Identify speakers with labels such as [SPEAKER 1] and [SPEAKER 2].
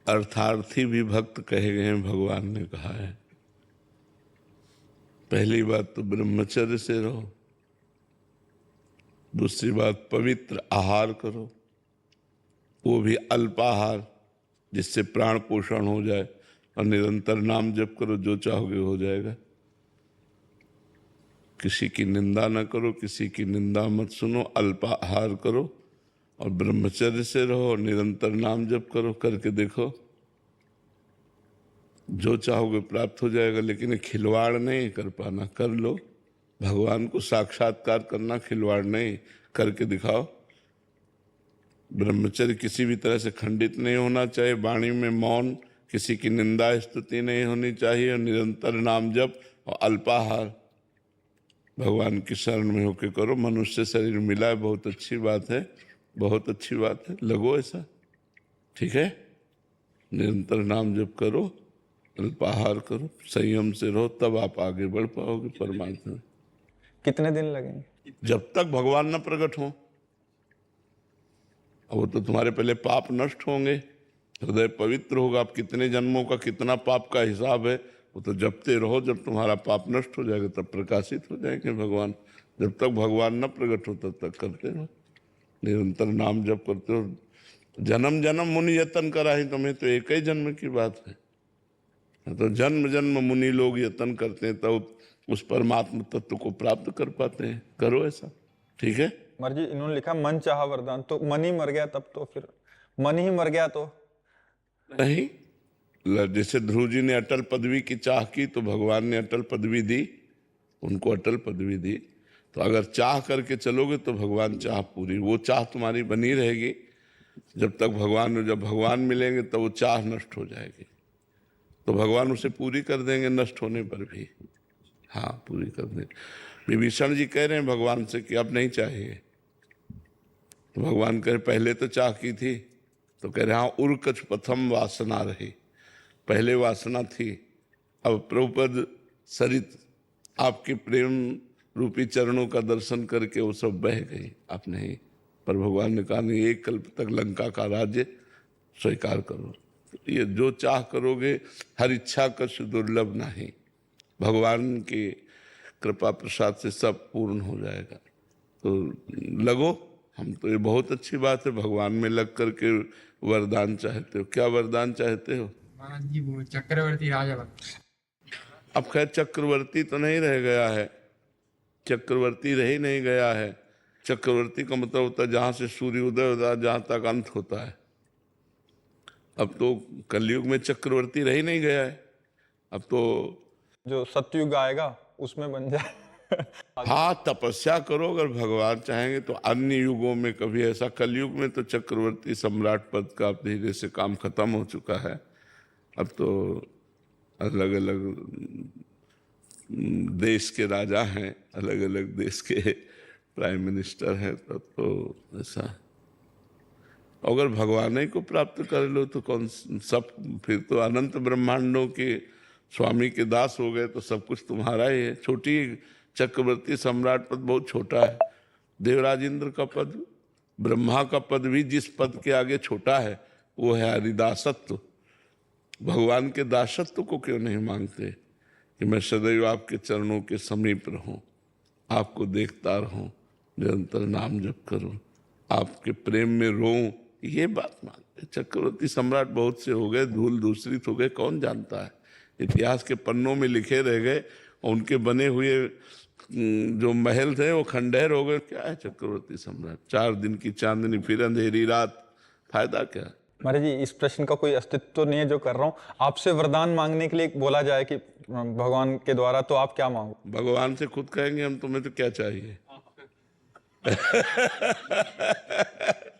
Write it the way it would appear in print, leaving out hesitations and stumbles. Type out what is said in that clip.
[SPEAKER 1] अर्थार्थी भी भक्त कहे गए हैं, भगवान ने कहा है। पहली बात तो ब्रह्मचर्य से रहो, दूसरी बात पवित्र आहार करो, वो भी अल्पाहार जिससे प्राण पोषण हो जाए, और निरंतर नाम जप करो, जो चाहोगे हो जाएगा। किसी की निंदा न करो, किसी की निंदा मत सुनो, अल्पाहार करो और ब्रह्मचर्य से रहो और निरंतर नाम जप करो। करके देखो, जो चाहोगे प्राप्त हो जाएगा। लेकिन खिलवाड़ नहीं कर पाना, कर लो। भगवान को साक्षात्कार करना खिलवाड़ नहीं, करके दिखाओ। ब्रह्मचर्य किसी भी तरह से खंडित नहीं होना चाहिए, वाणी में मौन, किसी की निंदा स्तुति नहीं होनी चाहिए, और निरंतर नाम जप और अल्पाहार भगवान की शरण में होके करो। मनुष्य शरीर मिला है, बहुत अच्छी बात है, बहुत अच्छी बात है, लगो ऐसा, ठीक है। निरंतर नाम जप करो, अल्पाहार करो, संयम से रहो, तब आप आगे बढ़ पाओगे परमात्मा में।
[SPEAKER 2] कितने दिन लगेंगे?
[SPEAKER 1] जब तक भगवान न प्रकट हो। वो तो तुम्हारे पहले पाप नष्ट होंगे, हृदय पवित्र होगा। आप कितने जन्मों का कितना पाप का हिसाब है, वो तो जपते रहो। जब तुम्हारा पाप नष्ट हो जाएगा तब प्रकाशित हो जाएंगे भगवान। जब तक भगवान न प्रकट हो तब तक करते रहो, निरंतर नाम जप करते हो। जन्म जन्म मुनि यतन करा ही तुम्हें, तो एक ही जन्म की बात है। तो जन्म जन्म मुनि लोग यतन करते हैं, तब उस परमात्मा तत्व को प्राप्त कर पाते हैं। करो ऐसा, ठीक है।
[SPEAKER 2] मर जी, इन्होंने लिखा मन चाहा वरदान, तो मन ही मर गया तब तो, फिर मन ही मर गया तो
[SPEAKER 1] नहीं। जैसे ध्रुव जी ने अटल पदवी की चाह की तो भगवान ने अटल पदवी दी, उनको अटल पदवी दी। तो अगर चाह करके चलोगे तो भगवान चाह पूरी, वो चाह तुम्हारी बनी रहेगी जब तक भगवान, जब भगवान मिलेंगे तब वो चाह नष्ट हो जाएगी, तो भगवान उसे पूरी कर देंगे नष्ट होने पर भी। हाँ, पूरी कर देंगे। विभीषण जी कह रहे हैं भगवान से कि अब नहीं चाहिए, तो भगवान कह रहे पहले तो चाह की थी, तो कह रहे हाँ, उर्कच प्रथम वासना रही, पहले वासना थी, अब प्रभुपद सरित आपके प्रेम रूपी चरणों का दर्शन करके वो सब बह गई। अब नहीं, पर भगवान ने कहा नहीं, एक कल्प तक लंका का राज्य स्वीकार करो। तो ये जो चाह करोगे, हर इच्छा कछु दुर्लभ नहीं, भगवान की कृपा प्रसाद से सब पूर्ण हो जाएगा। तो लगो, हम तो ये बहुत अच्छी बात है, भगवान में लग करके वरदान चाहते हो। क्या वरदान चाहते हो?
[SPEAKER 3] महाराज जी वो चक्रवर्ती राजा बन।
[SPEAKER 1] अब खैर चक्रवर्ती तो नहीं रह गया है, चक्रवर्ती रह ही नहीं गया है। चक्रवर्ती का मतलब होता है जहाँ से सूर्य उदय होता है जहाँ तक अंत होता है। अब तो कलयुग में चक्रवर्ती रह ही नहीं गया है, अब तो
[SPEAKER 2] जो सतयुग आएगा उसमें बन जाए।
[SPEAKER 1] हाँ, तपस्या करो, अगर भगवान चाहेंगे तो अन्य युगों में कभी ऐसा। कलयुग में तो चक्रवर्ती सम्राट पद का धीरे से काम खत्म हो चुका है। अब तो अलग अलग देश के राजा हैं, अलग अलग देश के प्राइम मिनिस्टर हैं, तब तो ऐसा। अगर भगवान ही को प्राप्त कर लो तो कौन सब, फिर तो अनंत ब्रह्मांडों के स्वामी के दास हो गए, तो सब कुछ तुम्हारा ही है। छोटी चक्रवर्ती सम्राट पद बहुत छोटा है। देवराज इंद्र का पद, ब्रह्मा का पद भी जिस पद के आगे छोटा है वो है हरिदासत्व। भगवान के दासत्व को क्यों नहीं मांगते कि मैं सदैव आपके चरणों के समीप रहूं, आपको देखता रहूं, निरंतर नाम जप करूं, आपके प्रेम में रोऊं, ये बात मानते। चक्रवर्ती सम्राट बहुत से हो गए, धूल दूसरित हो गए, कौन जानता है। इतिहास के पन्नों में लिखे रह गए, और उनके बने हुए जो महल थे वो खंडहर हो गए। क्या है चक्रवर्ती सम्राट, 4 दिन की चांदनी फिर अंधेरी रात, फायदा क्या।
[SPEAKER 2] महाराज जी, इस प्रश्न का कोई अस्तित्व तो नहीं है जो कर रहा हूँ। आपसे वरदान मांगने के लिए बोला जाए कि भगवान के द्वारा, तो आप क्या मांगो?
[SPEAKER 1] भगवान से खुद कहेंगे हम, तुम्हें तो क्या चाहिए।